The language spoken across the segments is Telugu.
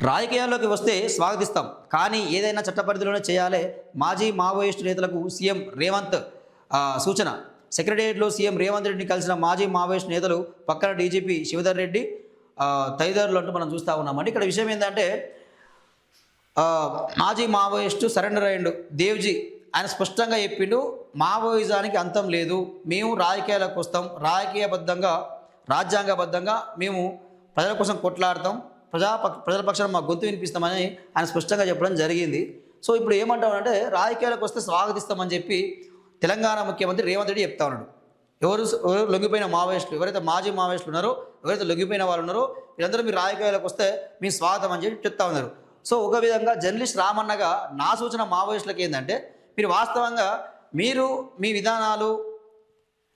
రాజకీయాల్లోకి వస్తే స్వాగతిస్తాం, కానీ ఏదైనా చట్ట పరిధిలోనే చేయాలి. మాజీ మావోయిస్టు నేతలకు సీఎం రేవంత్ సూచన. సెక్రటేరియట్లో సీఎం రేవంత్ రెడ్డిని కలిసిన మాజీ మావోయిస్టు నేతలు, పక్కన డీజీపీ శివధర్ రెడ్డి తదితరులు అంటూ మనం చూస్తూ ఉన్నామండి. ఇక్కడ విషయం ఏంటంటే మాజీ మావోయిస్టు సరెండర్ అయ్యిండు దేవ్జీ. ఆయన స్పష్టంగా చెప్పిండు, మావోయిజానికి అంతం లేదు, మేము రాజకీయాలకు వస్తాం, రాజకీయబద్ధంగా రాజ్యాంగబద్ధంగా మేము ప్రజల కోసం కొట్లాడతాం, ప్రజల పక్షాన మా గొంతు వినిపిస్తామని ఆయన స్పష్టంగా చెప్పడం జరిగింది. సో ఇప్పుడు ఏమంటామంటే రాజకీయాలకు వస్తే స్వాగతిస్తామని చెప్పి తెలంగాణ ముఖ్యమంత్రి రేవంత్ రెడ్డి చెప్తా ఉన్నాడు. ఎవరు లొంగిపోయిన మావోయిస్టులు, ఎవరైతే మాజీ మావోయిస్టులు ఉన్నారో, ఎవరైతే లొంగిపోయిన వాళ్ళు ఉన్నారో వీళ్ళందరూ మీరు రాజకీయాలకు వస్తే మీ స్వాగతం అని చెప్పి చెప్తా ఉన్నారు. సో ఒక విధంగా జర్నలిస్ట్ రామన్నగా నా సూచన మావోయిస్టులకు ఏంటంటే, మీరు వాస్తవంగా మీరు మీ విధానాలు,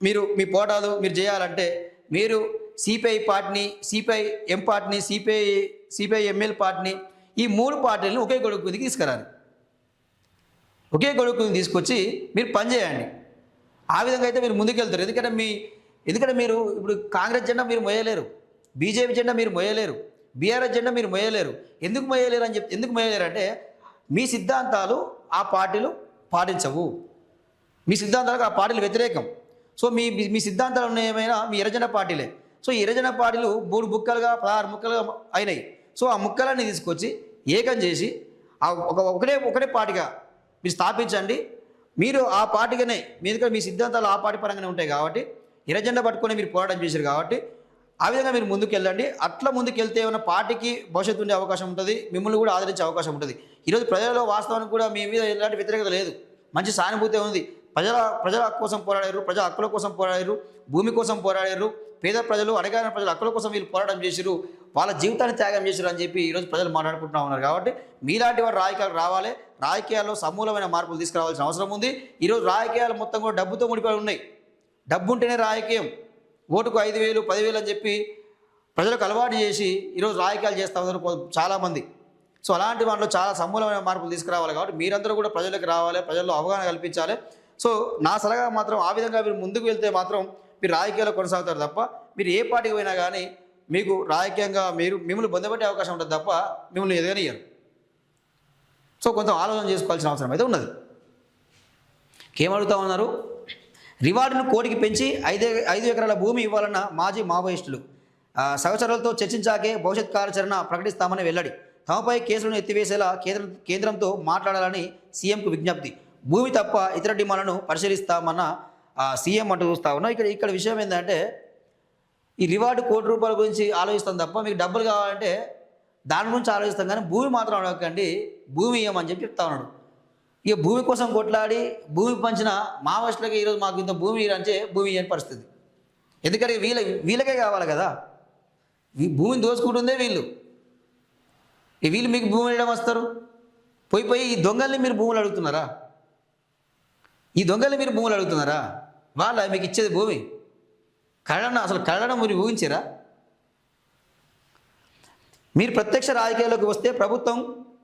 మీరు మీ పోటాలు మీరు చేయాలంటే మీరు సిపిఐ పార్టీని, సిపిఐ ఎం పార్టీని, సిపిఐ ఎంఎల్ పార్టీని, ఈ మూడు పార్టీలను ఒకే గొడుగు కిందకి తీసుకురాలి. ఒకే గొడుగు కిందకి తీసుకొచ్చి మీరు పనిచేయండి. ఆ విధంగా అయితే మీరు ముందుకెళ్తారు. ఎందుకంటే మీరు ఇప్పుడు కాంగ్రెస్ జెండా మీరు మోయలేరు, బీజేపీ జెండా మీరు మోయలేరు, బీఆర్ఎస్ జెండా మీరు మోయలేరు. ఎందుకు మోయలేరు అని చెప్పి, ఎందుకు మోయలేరు అంటే మీ సిద్ధాంతాలు ఆ పార్టీలు పాటించవు, మీ సిద్ధాంతాలకు ఆ పార్టీలు వ్యతిరేకం. సో మీ సిద్ధాంతాలు ఉన్న ఏమైనా మీ ఎర్రజెండా పార్టీలే. సో ఈ ఎర్రజెండా పార్టీలు 3 ముక్కలుగా 16 ముక్కలుగా అయినాయి. సో ఆ ముక్కలన్నీ తీసుకొచ్చి ఏకం చేసి ఒకటే పార్టీగా మీరు స్థాపించండి. మీరు ఆ పార్టీగానే మీ సిద్ధాంతాలు ఆ పార్టీ పరంగానే ఉంటాయి కాబట్టి, ఎర్రజెండా పట్టుకొని మీరు పోరాటం చేశారు కాబట్టి ఆ విధంగా మీరు ముందుకు వెళ్ళండి. అట్లా ముందుకు వెళ్తే ఏమైనా పార్టీకి భవిష్యత్తు ఉండే అవకాశం ఉంటుంది, మిమ్మల్ని కూడా ఆదరించే అవకాశం ఉంటుంది. ఈరోజు ప్రజలలో వాస్తవానికి కూడా మీ మీద ఎలాంటి వ్యతిరేకత లేదు, మంచి సానుభూతి ఉంది. ప్రజల కోసం పోరాడారు, ప్రజా హక్కుల కోసం పోరాడారు, భూమి కోసం పోరాడారు, పేద ప్రజలు, అడగాన ప్రజల హక్కుల కోసం వీళ్ళు పోరాటం చేశారు, వాళ్ళ జీవితాన్ని త్యాగం చేశారు అని చెప్పి ఈరోజు ప్రజలు మాట్లాడుకుంటూ ఉన్నారు. కాబట్టి మీలాంటి వారు రాజకీయాలు రావాలి, రాజకీయాల్లో సమూలమైన మార్పులు తీసుకురావాల్సిన అవసరం ఉంది. ఈరోజు రాజకీయాలు మొత్తం కూడా డబ్బుతో ముడిపడి ఉన్నాయి. డబ్బు ఉంటేనే రాజకీయం. ఓటుకు 5,000 10,000 అని చెప్పి ప్రజలకు అలవాటు చేసి ఈరోజు రాజకీయాలు చేస్తూ ఉన్నారు చాలామంది. సో అలాంటి వాటిలో చాలా సమూలమైన మార్పులు తీసుకురావాలి. కాబట్టి మీరందరూ కూడా ప్రజలకు రావాలి, ప్రజల్లో అవగాహన కల్పించాలి. సో నా సలహా మాత్రం ఆ విధంగా మీరు ముందుకు వెళ్తే మాత్రం మీరు రాజకీయాల్లో కొనసాగుతారు తప్ప, మీరు ఏ పార్టీకి పోయినా కానీ మీకు రాజకీయంగా మిమ్మల్ని పొందబట్టే అవకాశం ఉంటుంది తప్ప మిమ్మల్ని ఎదగనియ్యరు. సో కొంచెం ఆలోచన చేసుకోవాల్సిన అవసరం అయితే ఉన్నది. ఏమడుగుతా ఉన్నారు, రివార్డును కోటికి పెంచి 5 ఎకరాల భూమి ఇవ్వాలన్న మాజీ మావోయిస్టులు. సహచరులతో చర్చించాకే భవిష్యత్ కార్యాచరణ ప్రకటిస్తామని వెల్లడి. తమపై కేసులను ఎత్తివేసేలా కేంద్రంతో మాట్లాడాలని సీఎంకు విజ్ఞప్తి. భూమి తప్ప ఇతర డిమాండ్లను పరిశీలిస్తామన్న సీఎం అంటూ చూస్తా ఉన్నాం. ఇక్కడ విషయం ఏంటంటే, ఈ రివార్డు ₹1,00,00,000 గురించి ఆలోచిస్తాం తప్ప మీకు డబ్బులు కావాలంటే దాని గురించి ఆలోచిస్తాం, కానీ భూమి మాత్రం అడగకండి, భూమి ఇవ్వమని చెప్పి చెప్తా ఉన్నాడు. ఇక భూమి కోసం కొట్లాడి భూమి పంచిన మావోయిస్టులకి ఈరోజు మాకు ఇంత భూమి ఇరంటే భూమి ఇవ్వని పరిస్థితి. ఎందుకంటే వీళ్ళకే కావాలి కదా, భూమిని దోచుకుంటుందే వీళ్ళు. వీళ్ళు మీకు భూమి ఇవ్వడం వస్తారు, పోయి ఈ దొంగల్ని మీరు భూములు అడుగుతున్నారా? ఈ దొంగల్ని మీరు భూములు అడుగుతున్నారా? వాళ్ళ మీకు ఇచ్చేది భూమి కళ్ళడం మీరు ఊహించారా? మీరు ప్రత్యక్ష రాజకీయాల్లోకి వస్తే ప్రభుత్వం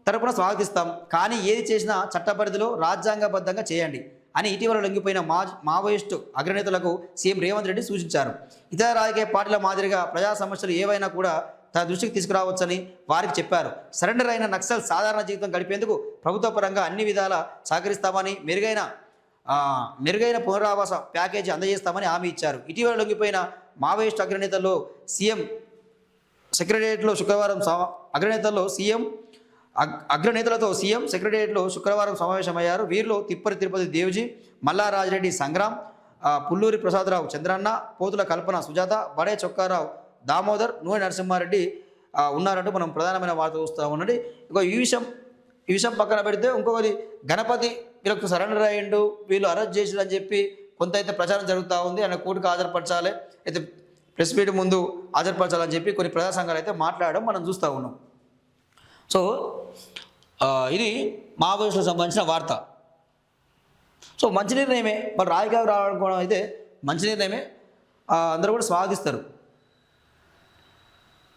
తరపున స్వాగతిస్తాం, కానీ ఏది చేసినా చట్టపరిధిలో రాజ్యాంగబద్ధంగా చేయండి అని ఇటీవల లొంగిపోయిన మావోయిస్టు అగ్రనేతలకు సీఎం రేవంత్ రెడ్డి సూచించారు. ఇతర రాజకీయ పార్టీల మాదిరిగా ప్రజా సమస్యలు ఏవైనా కూడా తన దృష్టికి తీసుకురావచ్చని వారికి చెప్పారు. సరెండర్ అయిన నక్సల్ సాధారణ జీవితం గడిపేందుకు ప్రభుత్వ పరంగా అన్ని విధాలా సహకరిస్తామని, మెరుగైన పునరావాస ప్యాకేజీ అందజేస్తామని హామీ ఇచ్చారు. ఇటీవల లొంగిపోయిన మావోయిస్టు అగ్రనేతల్లో సీఎం సెక్రటేరియట్లో సెక్రటేరియట్లో శుక్రవారం సమావేశమయ్యారు. వీరిలో తిప్పరి తిరుపతి దేవ్జీ, మల్లారాజిరెడ్డి సంగ్రామ్, పుల్లూరి ప్రసాదరావు చంద్రన్న, పోతుల కల్పన సుజాత, బడే చొక్కారావు దామోదర్, నూనె నరసింహారెడ్డి ఉన్నారంటూ మనం ప్రధానమైన వార్త చూస్తూ ఉన్నది. ఈ విషయం పక్కన పెడితే ఇంకొకటి, గణపతి వీళ్ళకు సరెండర్ అయ్యిండు, వీళ్ళు అరెస్ట్ చేసిరు అని చెప్పి కొంత అయితే ప్రచారం జరుగుతూ ఉంది. ఆయన కోర్టుకు హాజరుపరచాలి, అయితే ప్రెస్ మీట్ ముందు హాజరుపరచాలని చెప్పి కొన్ని ప్రజా సంఘాలు అయితే మాట్లాడడం మనం చూస్తూ ఉన్నాం. సో ఇది మావోయిస్టులకు సంబంధించిన వార్త. సో మంచి నిర్ణయమే, మరి రాజకీయాలు రావాలనుకోవడం అయితే మంచి నిర్ణయమే, అందరూ కూడా స్వాగతిస్తారు.